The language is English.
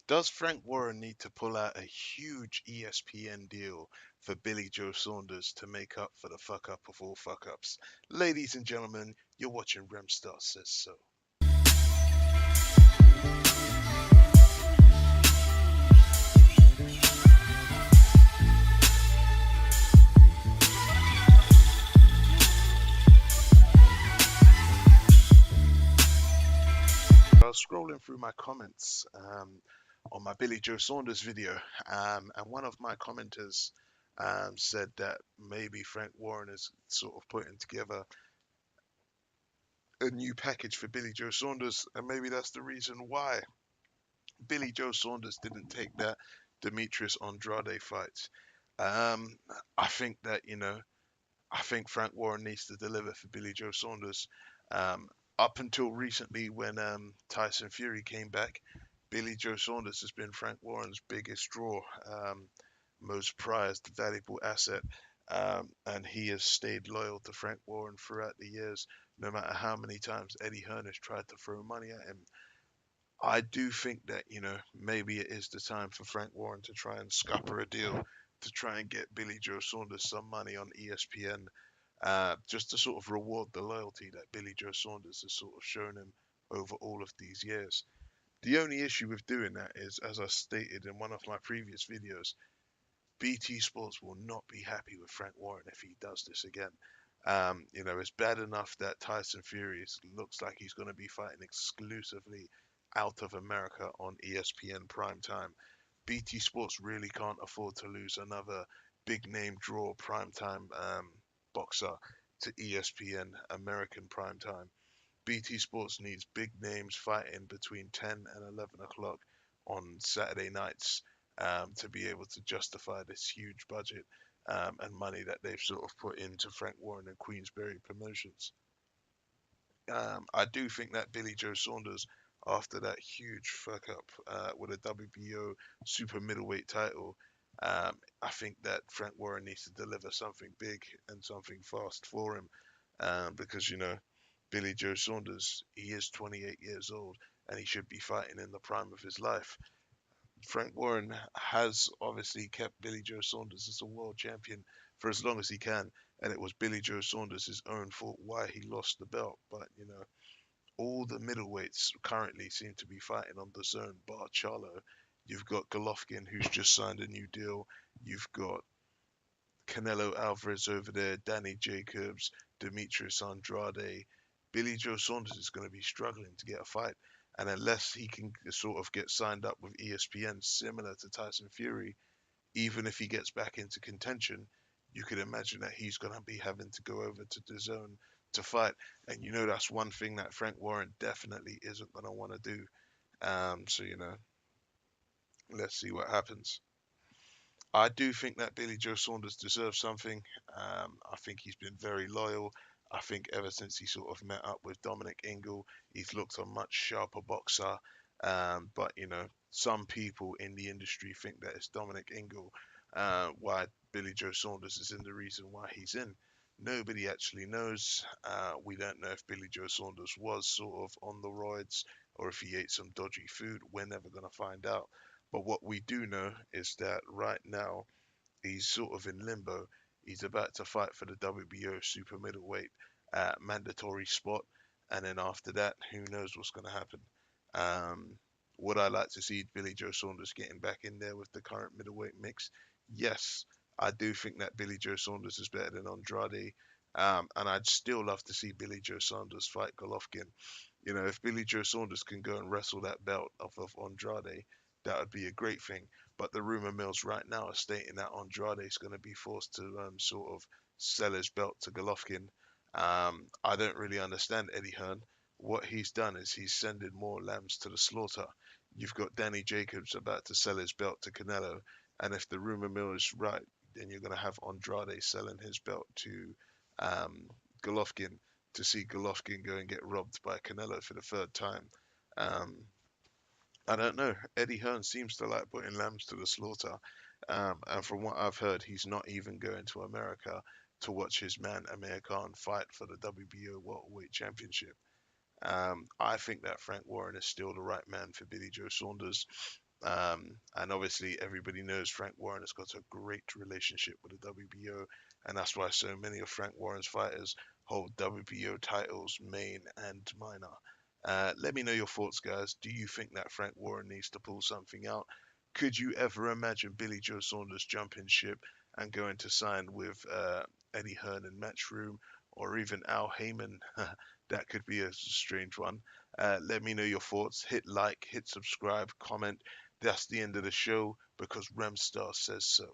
Does Frank Warren need to pull out a huge ESPN deal for Billy Joe Saunders to make up for the fuck up of all fuck ups? Ladies and gentlemen, you're watching Remstar Says So. I was scrolling through my comments on my Billy Joe Saunders video, and one of my commenters said that maybe Frank Warren is sort of putting together a new package for Billy Joe Saunders, and maybe that's the reason why Billy Joe Saunders didn't take that Demetrius Andrade fight. Um, I think that, I think Frank Warren needs to deliver for Billy Joe Saunders. Um, Up until recently, when Tyson Fury came back, Billy Joe Saunders has been Frank Warren's biggest draw, most prized, valuable asset, and he has stayed loyal to Frank Warren throughout the years, no matter how many times Eddie Hearn has tried to throw money at him. I do think that, maybe it is the time for Frank Warren to try and scupper a deal to try and get Billy Joe Saunders some money on ESPN, just to sort of reward the loyalty that Billy Joe Saunders has sort of shown him over all of these years. The only issue with doing that is, as I stated in one of my previous videos, BT Sports will not be happy with Frank Warren if he does this again. It's bad enough that Tyson Fury looks like he's going to be fighting exclusively out of America on ESPN prime time. BT Sports really can't afford to lose another big name draw primetime boxer to ESPN American prime time. BT Sports needs big names fighting between 10 and 11 o'clock on Saturday nights to be able to justify this huge budget and money that they've sort of put into Frank Warren and Queensberry Promotions. I do think that Billy Joe Saunders, after that huge fuck up with a WBO super middleweight title, I think that Frank Warren needs to deliver something big and something fast for him because, Billy Joe Saunders, he is 28 years old and he should be fighting in the prime of his life. Frank Warren has obviously kept Billy Joe Saunders as a world champion for as long as he can, and it was Billy Joe Saunders' own fault why he lost the belt. But all the middleweights currently seem to be fighting on the zone, bar Charlo. You've got Golovkin, who's just signed a new deal. You've got Canelo Alvarez over there, Danny Jacobs, Demetrius Andrade. Billy Joe Saunders is going to be struggling to get a fight. And unless he can sort of get signed up with ESPN, similar to Tyson Fury, even if he gets back into contention, you could imagine that he's going to be having to go over to the zone to fight. And that's one thing that Frank Warren definitely isn't going to want to do. So, let's see what happens. I do think that Billy Joe Saunders deserves something. I think he's been very loyal. I think ever since he sort of met up with Dominic Ingle, he's looked a much sharper boxer. But some people in the industry think that it's Dominic Ingle. Why Billy Joe Saunders is in the reason why he's in. Nobody actually knows. We don't know if Billy Joe Saunders was sort of on the roids or if he ate some dodgy food. We're never going to find out. But what we do know is that right now he's sort of in limbo. He's about to fight for the WBO super middleweight mandatory spot, and then after that, who knows what's going to happen. Um, would I like to see Billy Joe Saunders getting back in there with the current middleweight mix? Yes, I do think that Billy Joe Saunders is better than Andrade, and I'd still love to see Billy Joe Saunders fight Golovkin. If Billy Joe Saunders can go and wrestle that belt off of Andrade, that would be a great thing. But the rumor mills right now are stating that Andrade is going to be forced to sort of sell his belt to Golovkin. I don't really understand Eddie Hearn. What he's done is he's sending more lambs to the slaughter. You've got Danny Jacobs about to sell his belt to Canelo, and if the rumor mill is right, then you're going to have Andrade selling his belt to um, Golovkin to see Golovkin go and get robbed by Canelo for the third time. Um, I don't know. Eddie Hearn seems to like putting lambs to the slaughter. And from what I've heard, he's not even going to America to watch his man Amir Khan fight for the WBO Welterweight Championship. I think that Frank Warren is still the right man for Billy Joe Saunders. And obviously, everybody knows Frank Warren has got a great relationship with the WBO, and that's why so many of Frank Warren's fighters hold WBO titles, main and minor. Let me know your thoughts, guys. Do you think that Frank Warren needs to pull something out? Could you ever imagine Billy Joe Saunders jumping ship and going to sign with Eddie Hearn in Matchroom, or even Al Heyman? That could be a strange one. Let me know your thoughts. Hit like, hit subscribe, comment. That's the end of the show because Remstar says so.